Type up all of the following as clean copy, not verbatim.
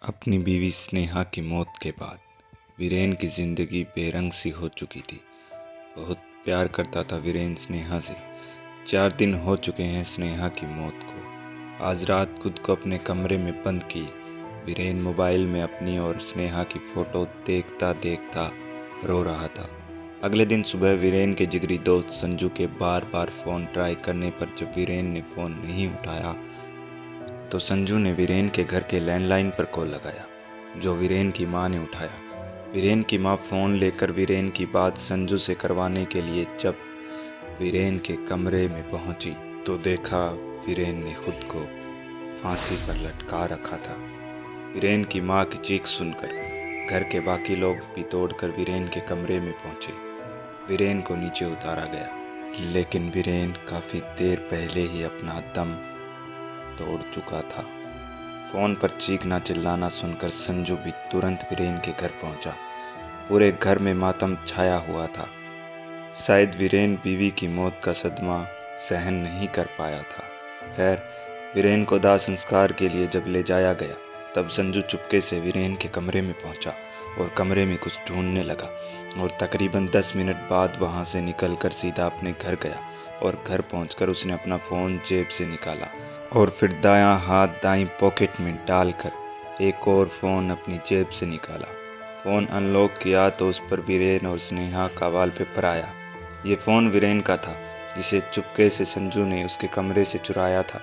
अपनी बीवी स्नेहा की मौत के बाद वीरेन की ज़िंदगी बेरंग सी हो चुकी थी। बहुत प्यार करता था वीरेन स्नेहा से। 4 दिन हो चुके हैं स्नेहा की मौत को। आज रात खुद को अपने कमरे में बंद किए वीरेन मोबाइल में अपनी और स्नेहा की फ़ोटो देखता देखता रो रहा था। अगले दिन सुबह वीरेन के जिगरी दोस्त संजू के बार बार फ़ोन ट्राई करने पर जब वीरेन ने फ़ोन नहीं उठाया तो संजू ने वीरेन के घर के लैंडलाइन पर कॉल लगाया, जो वीरेन की मां ने उठाया। वीरेन की मां फ़ोन लेकर वीरेन की बात संजू से करवाने के लिए जब वीरेन के कमरे में पहुंची तो देखा वीरेन ने खुद को फांसी पर लटका रखा था। वीरेन की मां की चीख सुनकर घर के बाकी लोग भी दौड़कर वीरेन के कमरे में पहुंचे। वीरेन को नीचे उतारा गया, लेकिन वीरेन काफ़ी देर पहले ही अपना दम तोड़ चुका था। फ़ोन पर चीखना चिल्लाना सुनकर संजू भी तुरंत वीरेन के घर पहुंचा। पूरे घर में मातम छाया हुआ था। शायद वीरेन बीवी की मौत का सदमा सहन नहीं कर पाया था। खैर, वीरेन को दाह संस्कार के लिए जब ले जाया गया तब संजू चुपके से वीरेन के कमरे में पहुंचा और कमरे में कुछ ढूंढने लगा और तकरीबन 10 मिनट बाद वहां से निकलकर सीधा अपने घर गया और घर पहुंचकर उसने अपना फ़ोन जेब से निकाला और फिर दायां हाथ दाईं पॉकेट में डालकर एक और फ़ोन अपनी जेब से निकाला। फ़ोन अनलॉक किया तो उस पर वीरेन और स्नेहा का वॉलपेपर आया। ये फ़ोन वीरेन का था, जिसे चुपके से संजू ने उसके कमरे से चुराया था।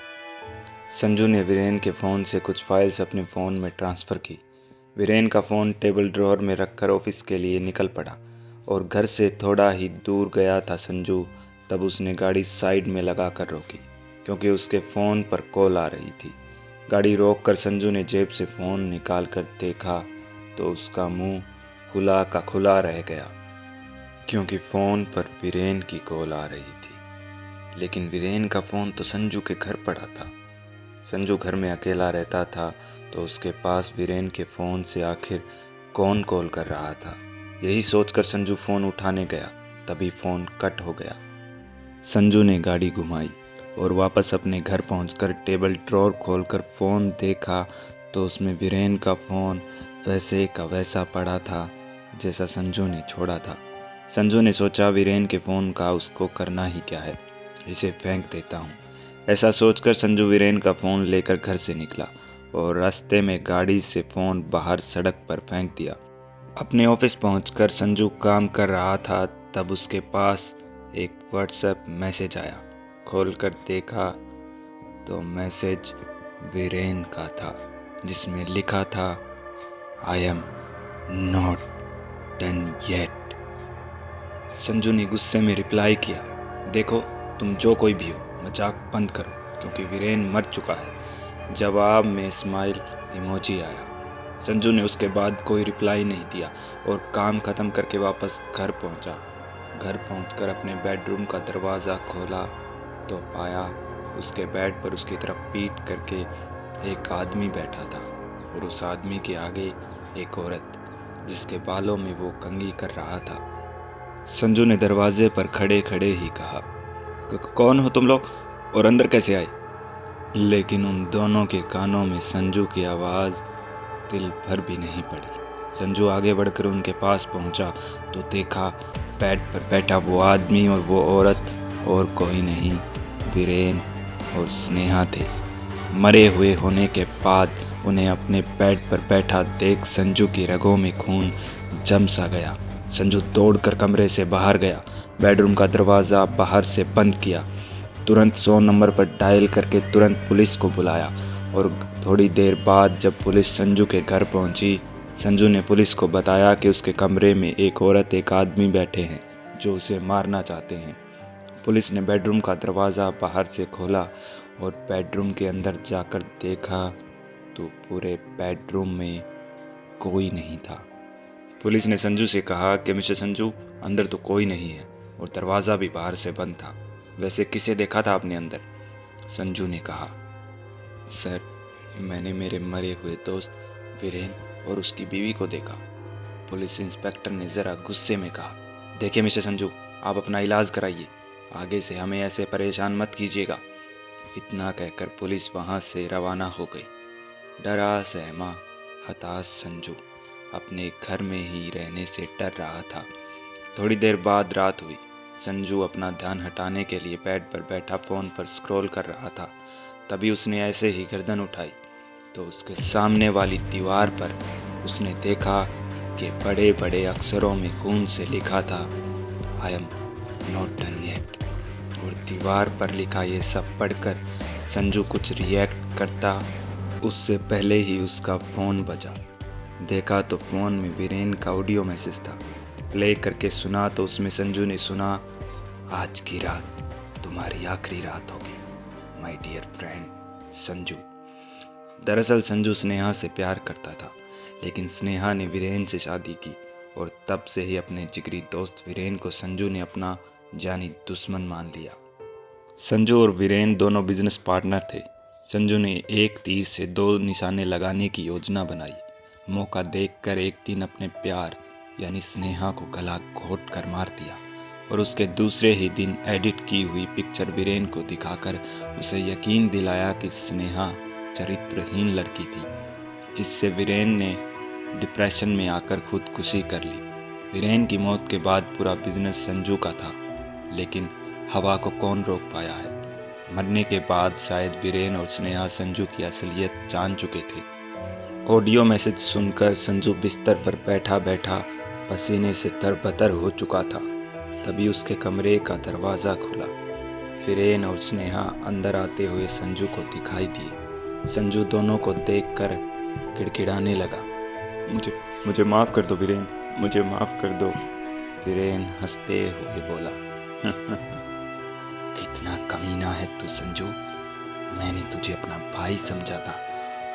संजू ने वीरेन के फ़ोन से कुछ फाइल्स अपने फ़ोन में ट्रांसफ़र की। वीरेन का फ़ोन टेबल ड्रॉअर में रखकर ऑफिस के लिए निकल पड़ा और घर से थोड़ा ही दूर गया था संजू, तब उसने गाड़ी साइड में लगा कर रोकी क्योंकि उसके फ़ोन पर कॉल आ रही थी। गाड़ी रोककर संजू ने जेब से फ़ोन निकाल कर देखा तो उसका मुंह खुला का खुला रह गया क्योंकि फ़ोन पर वीरेन की कॉल आ रही थी। लेकिन वीरेन का फ़ोन तो संजू के घर पड़ा था। संजू घर में अकेला रहता था तो उसके पास वीरेन के फ़ोन से आखिर कौन कॉल कर रहा था। यही सोचकर संजू फ़ोन उठाने गया, तभी फ़ोन कट हो गया। संजू ने गाड़ी घुमाई और वापस अपने घर पहुंचकर टेबल ड्रॉअर खोलकर फ़ोन देखा तो उसमें वीरेन का फ़ोन वैसे का वैसा पड़ा था जैसा संजू ने छोड़ा था। संजू ने सोचा वीरेन के फ़ोन का उसको करना ही क्या है, इसे फेंक देता हूँ। ऐसा सोचकर संजू वीरेन का फ़ोन लेकर घर से निकला और रास्ते में गाड़ी से फ़ोन बाहर सड़क पर फेंक दिया। अपने ऑफिस पहुंचकर संजू काम कर रहा था तब उसके पास एक व्हाट्सएप मैसेज आया। खोलकर देखा तो मैसेज वीरेन का था, जिसमें लिखा था, I am not done yet. Sanju ने गुस्से में रिप्लाई किया, देखो तुम जो कोई भी हो, मजाक बंद करो क्योंकि वीरेन मर चुका है। जवाब में स्माइल इमोजी आया। संजू ने उसके बाद कोई रिप्लाई नहीं दिया और काम ख़त्म करके वापस घर पहुंचा। घर पहुंचकर अपने बेडरूम का दरवाज़ा खोला तो पाया उसके बेड पर उसकी तरफ पीठ करके एक आदमी बैठा था और उस आदमी के आगे एक औरत, जिसके बालों में वो कंघी कर रहा था। संजू ने दरवाजे पर खड़े खड़े ही कहा, कौन हो तुम लोग और अंदर कैसे आए? लेकिन उन दोनों के कानों में संजू की आवाज़ दिल भर भी नहीं पड़ी। संजू आगे बढ़कर उनके पास पहुंचा तो देखा बेड पर बैठा वो आदमी और वो औरत और कोई नहीं, वीरेन और स्नेहा थे। मरे हुए होने के बाद उन्हें अपने बेड पर बैठा देख संजू की रगों में खून जम सा गया। संजू दौड़कर कमरे से बाहर गया, बेडरूम का दरवाज़ा बाहर से बंद किया, तुरंत 100 नंबर पर डायल करके तुरंत पुलिस को बुलाया और थोड़ी देर बाद जब पुलिस संजू के घर पहुंची, संजू ने पुलिस को बताया कि उसके कमरे में एक औरत एक आदमी बैठे हैं जो उसे मारना चाहते हैं। पुलिस ने बेडरूम का दरवाज़ा बाहर से खोला और बेडरूम के अंदर जाकर देखा तो पूरे बेडरूम में कोई नहीं था। पुलिस ने संजू से कहा कि मिस्टर संजू, अंदर तो कोई नहीं है और दरवाज़ा भी बाहर से बंद था, वैसे किसे देखा था आपने अंदर? संजू ने कहा, सर, मैंने मेरे मरे हुए दोस्त वीरेन और उसकी बीवी को देखा। पुलिस इंस्पेक्टर ने ज़रा गुस्से में कहा, देखिए मिस्टर संजू, आप अपना इलाज कराइए, आगे से हमें ऐसे परेशान मत कीजिएगा। इतना कहकर पुलिस वहाँ से रवाना हो गई। डरा सहमा हताश संजू अपने घर में ही रहने से डर रहा था। थोड़ी देर बाद रात हुई। संजू अपना ध्यान हटाने के लिए बेड पर बैठा फ़ोन पर स्क्रॉल कर रहा था। तभी उसने ऐसे ही गर्दन उठाई तो उसके सामने वाली दीवार पर उसने देखा कि बड़े बड़े अक्षरों में खून से लिखा था, I am not done yet. और दीवार पर लिखा ये सब पढ़कर संजू कुछ रिएक्ट करता उससे पहले ही उसका फ़ोन बजा। देखा तो फ़ोन में वीरेन का ऑडियो मैसेज था। प्ले करके सुना तो उसमें संजू ने सुना, आज की रात तुम्हारी आखिरी रात होगी माय डियर फ्रेंड संजू। दरअसल संजू स्नेहा से प्यार करता था, लेकिन स्नेहा ने वीरेन से शादी की और तब से ही अपने जिगरी दोस्त वीरेन को संजू ने अपना जानी दुश्मन मान लिया। संजू और वीरेन दोनों बिजनेस पार्टनर थे। संजू ने एक तीर से दो निशाने लगाने की योजना बनाई। मौका देखकर एक दिन अपने प्यार यानी स्नेहा को गला घोट कर मार दिया और उसके दूसरे ही दिन एडिट की हुई पिक्चर वीरेन को दिखाकर उसे यकीन दिलाया कि स्नेहा चरित्रहीन लड़की थी, जिससे वीरेन ने डिप्रेशन में आकर खुदकुशी कर ली। वीरेन की मौत के बाद पूरा बिजनेस संजू का था, लेकिन हवा को कौन रोक पाया है। मरने के बाद शायद वीरेन और स्नेहा संजू की असलियत जान चुके थे। ऑडियो मैसेज सुनकर संजू बिस्तर पर बैठा बैठा पसीने से तरबतर हो चुका था। तभी उसके कमरे का दरवाज़ा खुला। वीरेन और स्नेहा अंदर आते हुए संजू को दिखाई दिए। संजू दोनों को देखकर किड़किड़ाने लगा, मुझे माफ़ कर दो वीरेन, मुझे माफ़ कर दो। वीरेन हंसते हुए बोला, कितना कमीना है तू संजू। मैंने तुझे अपना भाई समझा था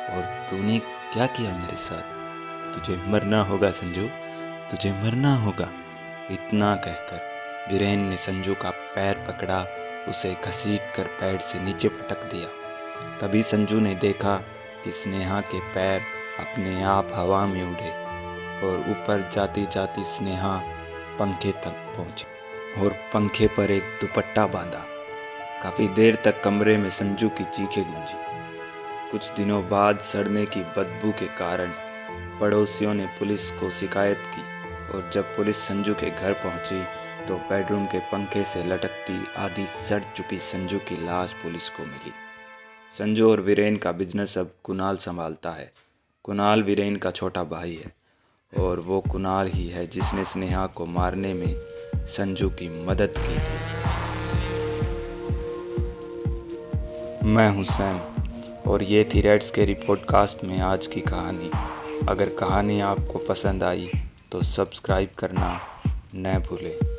और तूने क्या किया मेरे साथ। तुझे मरना होगा संजू, तुझे मरना होगा। इतना कहकर वीरेन ने संजू का पैर पकड़ा, उसे घसीट कर बेड से नीचे पटक दिया। तभी संजू ने देखा कि स्नेहा के पैर अपने आप हवा में उड़े और ऊपर जाती जाती स्नेहा पंखे तक पहुंची और पंखे पर एक दुपट्टा बांधा। काफ़ी देर तक कमरे में संजू की चीखें गूंजी। कुछ दिनों बाद सड़ने की बदबू के कारण पड़ोसियों ने पुलिस को शिकायत की और जब पुलिस संजू के घर पहुंची तो बेडरूम के पंखे से लटकती आधी सड़ चुकी संजू की लाश पुलिस को मिली। संजू और वीरेन का बिजनेस अब कुणाल संभालता है। कुणाल वीरेन का छोटा भाई है और वो कुणाल ही है जिसने स्नेहा को मारने में संजू की मदद की थी। मैं हूं सैम और ये थी रेड स्केरी पॉडकास्ट में आज की कहानी। अगर कहानी आपको पसंद आई तो सब्सक्राइब करना न भूलें।